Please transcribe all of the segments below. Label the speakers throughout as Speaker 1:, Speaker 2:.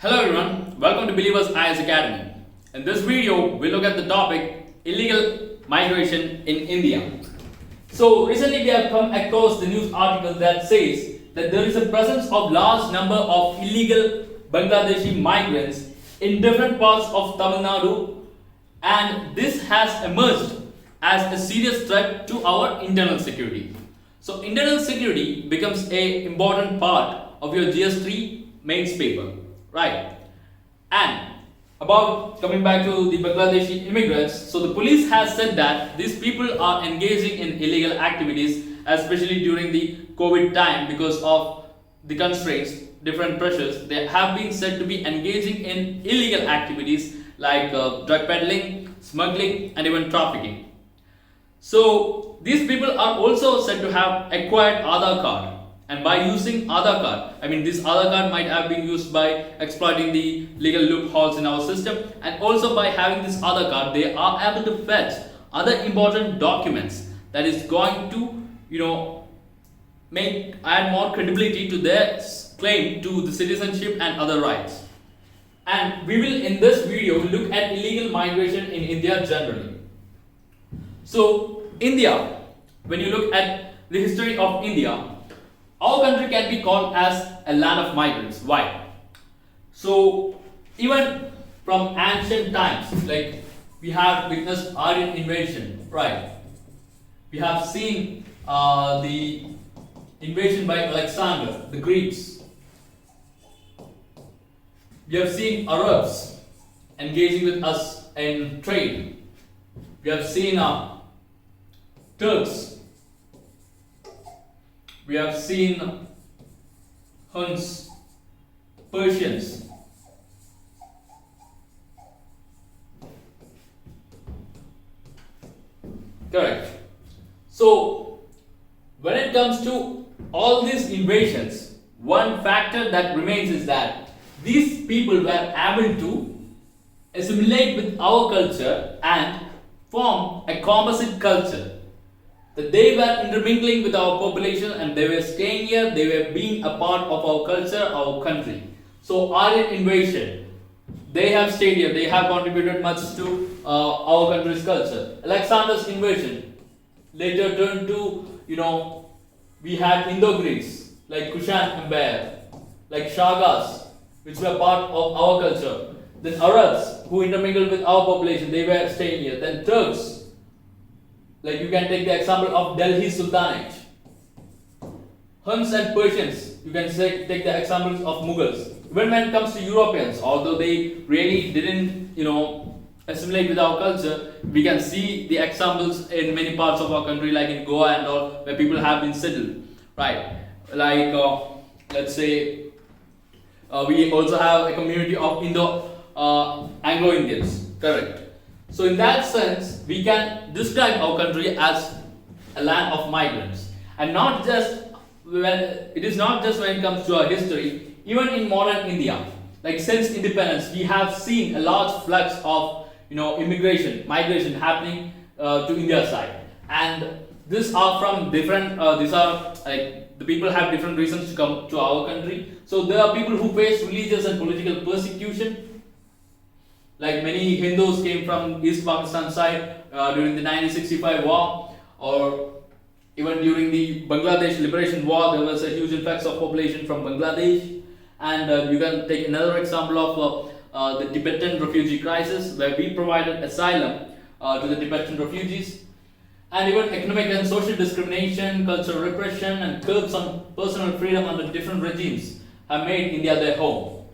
Speaker 1: Hello everyone, welcome to Believers IAS Academy. In this video, we look at the topic illegal migration in India. So recently we have come across the news article that says that there is a presence of large number of illegal Bangladeshi migrants in different parts of Tamil Nadu, and this has emerged as a serious threat to our internal security. So internal security becomes a important part of your GS3 mains paper. Right. And about coming back to the Bangladeshi immigrants, so the police has said that these people are engaging in illegal activities, especially during the COVID time because of the constraints, different pressures. They have been said to be engaging in illegal activities like drug peddling, smuggling, and even trafficking. So these people are also said to have acquired Aadhaar card. And by using Aadhaar card, this Aadhaar card might have been used by exploiting the legal loopholes in our system, and also by having this Aadhaar card, they are able to fetch other important documents that is going to, add more credibility to their claim to the citizenship and other rights. And we will in this video look at illegal migration in India generally. So India, when you look at the history of India, our country can be called as a land of migrants. Why? So even from ancient times, like we have witnessed Aryan invasion, right? We have seen the invasion by Alexander, the Greeks. We have seen Arabs engaging with us in trade. We have seen Turks. We have seen Huns, Persians. Correct. So, when it comes to all these invasions, one factor that remains is that these people were able to assimilate with our culture and form a composite culture. That they were intermingling with our population and they were staying here, they were being a part of our culture, our country. So Aryan invasion, they have stayed here, they have contributed much to our country's culture. Alexander's invasion later turned to, we had Indo-Greeks like Kushan Empire, like Shagas, which were part of our culture. Then Arabs, who intermingled with our population, they were staying here. Then Turks, like you can take the example of Delhi Sultanate. Huns and Persians, you can take the examples of Mughals. Even when it comes to Europeans, although they really didn't, assimilate with our culture, we can see the examples in many parts of our country, like in Goa and all, where people have been settled, right? Like, let's say, we also have a community of Anglo-Indians, correct? So in that sense, we can describe our country as a land of migrants, and not just when it comes to our history. Even in modern India, like since independence, we have seen a large flux of migration happening to India side, and these are from different. These are like the people have different reasons to come to our country. So there are people who face religious and political persecution. Like many Hindus came from East Pakistan side during the 1965 war, or even during the Bangladesh Liberation War, there was a huge influx of population from Bangladesh. And you can take another example of the Tibetan refugee crisis, where we provided asylum to the Tibetan refugees. And even economic and social discrimination, cultural repression, and curbs on personal freedom under different regimes have made India their home.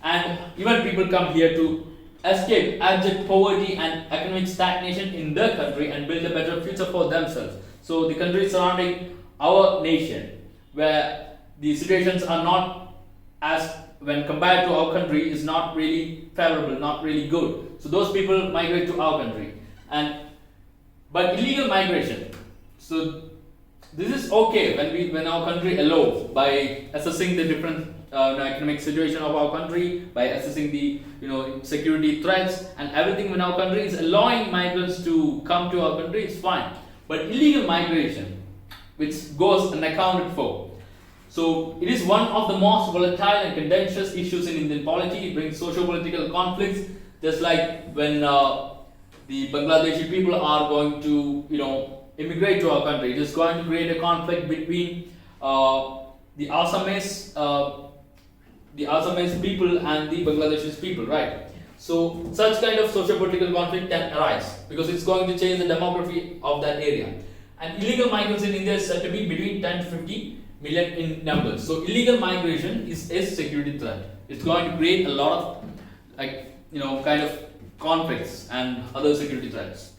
Speaker 1: And even people come here to escape abject poverty and economic stagnation in their country and build a better future for themselves. So the country surrounding our nation, where the situations are not as, when compared to our country, is not really favorable, not really good. So those people migrate to our country. But illegal migration, so this is okay when our country allows, by assessing the different economic situation of our country, by assessing the security threats and everything. When our country is allowing migrants to come to our country, it's fine. But illegal migration, which goes unaccounted for, So it is one of the most volatile and contentious issues in Indian polity. It brings socio-political conflicts, just like when the Bangladeshi people are going to, immigrate to our country. It is going to create a conflict between the Assamese people and the Bangladeshi people, right? So such kind of socio-political conflict can arise because it's going to change the demography of that area. And illegal migrants in India is said to be between 10 to 50 million in numbers. So illegal migration is a security threat. It's going to create a lot of kind of conflicts and other security threats.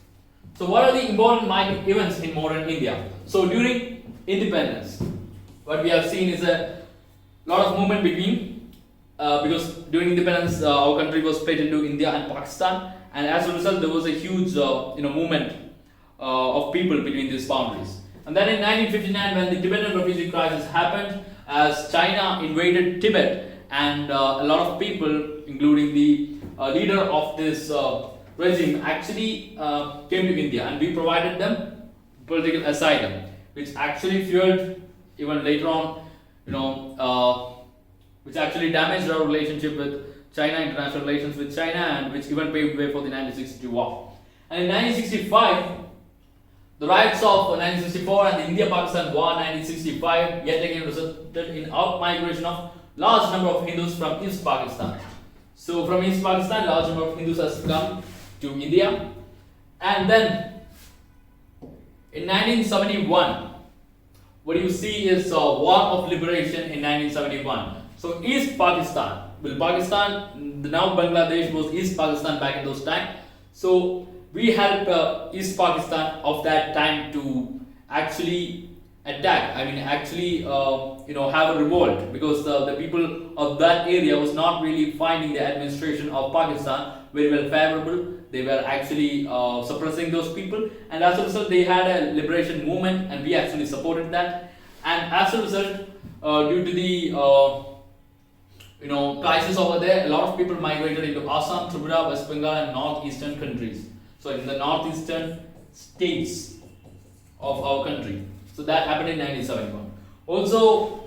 Speaker 1: So what are the important migrant events in modern India? So during independence, what we have seen is a lot of movement between because during independence our country was split into India and Pakistan, and as a result there was a huge movement of people between these boundaries. And then in 1959, when the Tibetan refugee crisis happened, as China invaded Tibet, and a lot of people, including the leader of this regime, actually came to India, and we provided them political asylum, which actually fueled even later on, which actually damaged our relationship with China, international relations with China, and which even paved way for the 1962 war. And in 1965, the riots of 1964 and the India-Pakistan War 1965 yet again resulted in out-migration of large number of Hindus from East Pakistan. So from East Pakistan, large number of Hindus has come to India. And then in 1971, what you see is a War of Liberation in 1971. So East Pakistan, Pakistan, now Bangladesh was East Pakistan back in those times. So we helped East Pakistan of that time to actually attack. Have a revolt, because the people of that area was not really finding the administration of Pakistan very well favorable. They were actually suppressing those people, and as a result, they had a liberation movement, and we actually supported that. And as a result, due to the crisis over there, a lot of people migrated into Assam, Tripura, West Bengal, and northeastern countries. So in the northeastern states of our country. So that happened in 1971. Also,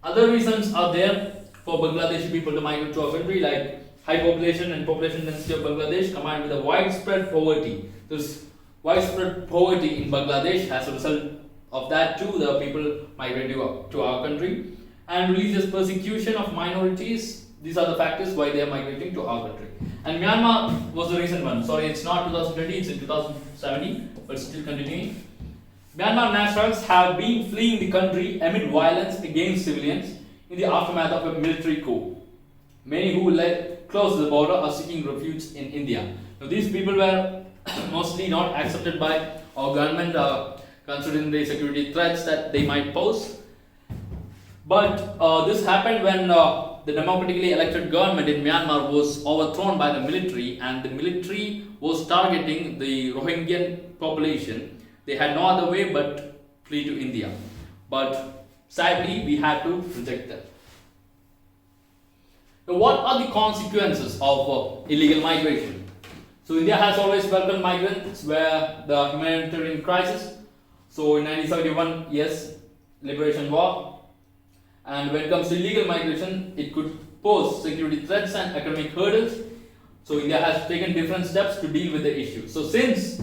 Speaker 1: other reasons are there for Bangladeshi people to migrate to our country, like high population and population density of Bangladesh combined with a widespread poverty. There's widespread poverty in Bangladesh. As a result of that too, the people migrate to our country. And religious persecution of minorities. These are the factors why they are migrating to our country. And Myanmar was the recent one. Sorry, it's not 2020, it's in 2017, but still continuing. Myanmar nationals have been fleeing the country amid violence against civilians in the aftermath of a military coup. Many who led close to the border are seeking refuge in India. Now, these people were mostly not accepted by our government, considering the security threats that they might pose. But this happened when the democratically elected government in Myanmar was overthrown by the military, and the military was targeting the Rohingya population. They had no other way but flee to India. But sadly, we had to reject them. Now, what are the consequences of illegal migration? So India has always welcomed migrants where the humanitarian crisis. So in 1971, yes, liberation war. And when it comes to illegal migration, it could pose security threats and economic hurdles. So India has taken different steps to deal with the issue. So since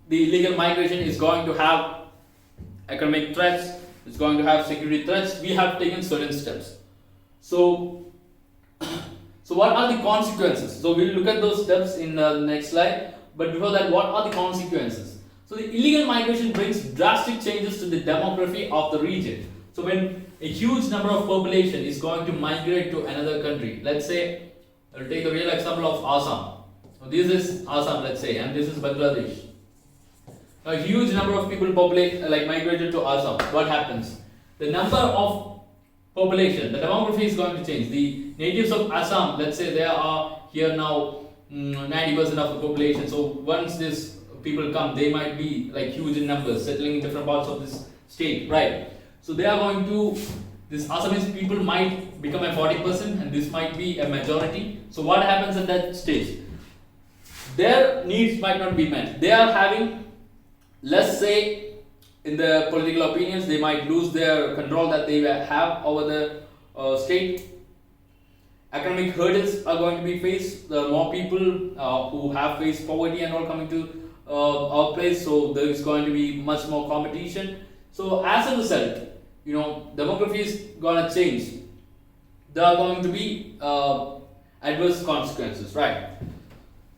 Speaker 1: the illegal migration is going to have economic threats, it's going to have security threats, we have taken certain steps. So what are the consequences? So we'll look at those steps in the next slide. But before that, what are the consequences? So the illegal migration brings drastic changes to the demography of the region. So when a huge number of population is going to migrate to another country, let's say, I'll take the real example of Assam. So this is Assam, let's say, and this is Bangladesh. A huge number of people migrated to Assam. What happens? The number of population, the demography is going to change. The natives of Assam, let's say, there are here now 90% of the population. So once these people come, they might be huge in numbers, settling in different parts of this state, right? So they are going to, this Assamese people might become a 40%, and this might be a majority. So what happens at that stage? Their needs might not be met. They are having, let's say, in their political opinions, they might lose their control that they have over the state. Economic hurdles are going to be faced. There are more people who have faced poverty and all coming to our place, so there is going to be much more competition. So as a result, demography is gonna change. There are going to be adverse consequences, right?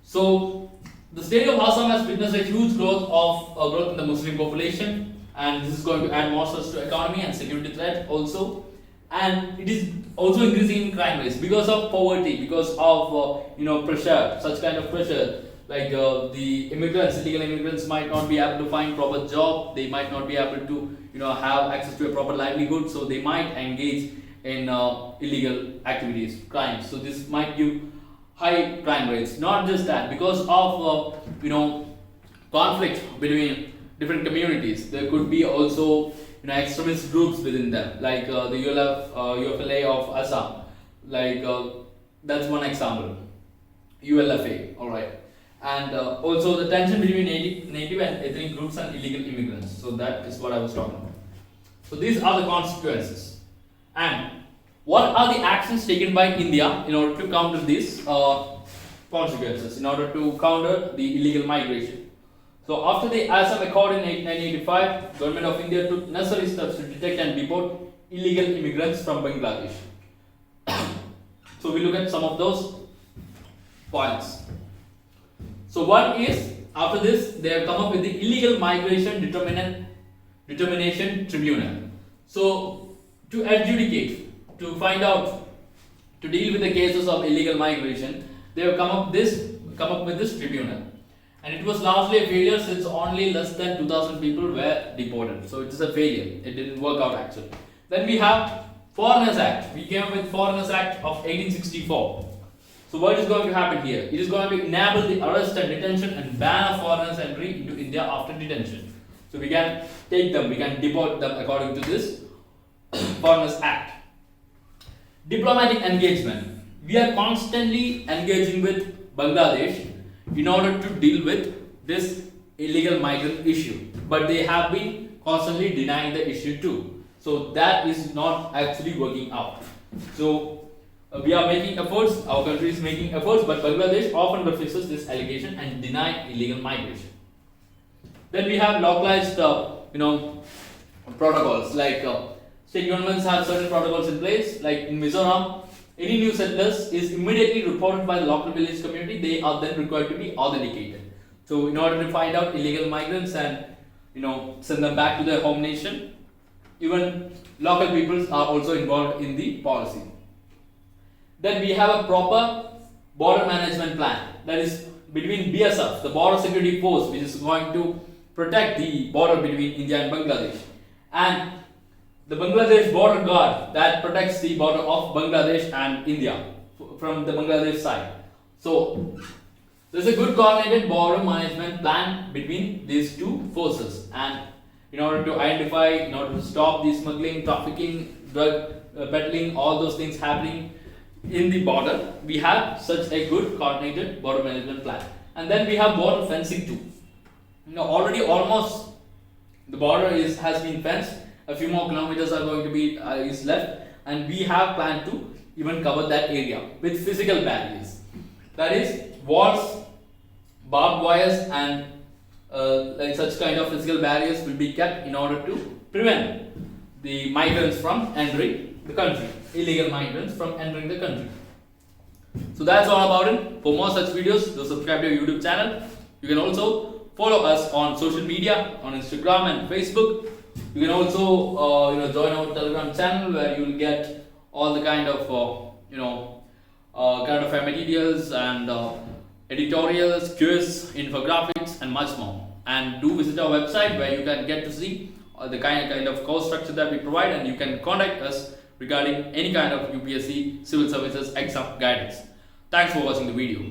Speaker 1: So the state of Assam has witnessed a huge growth in the Muslim population, and this is going to add more stress to economy and security threat also. And it is also increasing in crime rates because of poverty, because of pressure, such kind of pressure. Like the illegal immigrants might not be able to find proper job, they might not be able to have access to a proper livelihood, so they might engage in illegal activities, crimes. So this might give high crime rates. Not just that, because of conflict between different communities, there could be also extremist groups within them, like the UFLA of Assam, like that's one example. ULFA, all right. And also the tension between native and ethnic groups and illegal immigrants. So that is what I was talking about. So these are the consequences. And what are the actions taken by India in order to counter these consequences, in order to counter the illegal migration? So after the Assam Accord in 1985, Government of India took necessary steps to detect and deport illegal immigrants from Bangladesh. So we look at some of those points. So one is, after this, they have come up with the Illegal Migration Determination Tribunal. So to adjudicate, to find out, to deal with the cases of illegal migration, they have come up with this tribunal. And it was largely a failure, since only less than 2,000 people were deported. So it is a failure. It didn't work out actually. Then we have Foreigners Act. We came up with Foreigners Act of 1864. So what is going to happen here? It is going to enable the arrest and detention and ban of foreigners entry into India after detention. So we can take them, we can deport them according to this Foreigners Act. Diplomatic engagement. We are constantly engaging with Bangladesh in order to deal with this illegal migrant issue, but they have been constantly denying the issue too. So that is not actually working out. So we are making efforts, our country is making efforts, but Bangladesh often refuses this allegation and deny illegal migration. Then we have localized protocols, like state governments have certain protocols in place. Like in Mizoram, any new settlers is immediately reported by the local village community. They are then required to be authenticated. So in order to find out illegal migrants and send them back to their home nation, even local peoples are also involved in the policy. Then we have a proper border management plan, that is between BSF, the border security force, which is going to protect the border between India and Bangladesh, and the Bangladesh border guard that protects the border of Bangladesh and India from the Bangladesh side. So there's a good coordinated border management plan between these two forces, and in order to identify, in order to stop the smuggling, trafficking, drug peddling, all those things happening in the border, we have such a good coordinated border management plan. And then we have border fencing too. Already almost the border has been fenced. A few more kilometers are going to be is left, and we have planned to even cover that area with physical barriers. That is walls, barbed wires, and like such kind of physical barriers will be kept in order to prevent the migrants from entering the country, illegal migrants from entering the country. So that's all about it. For more such videos, do subscribe to our YouTube channel. You can also follow us on social media, on Instagram and Facebook. You can also join our Telegram channel, where you will get all the kind of materials and editorials, quiz, infographics, and much more. And do visit our website, where you can get to see the kind of course structure that we provide, and you can contact us regarding any kind of UPSC civil services exam guidance. Thanks for watching the video.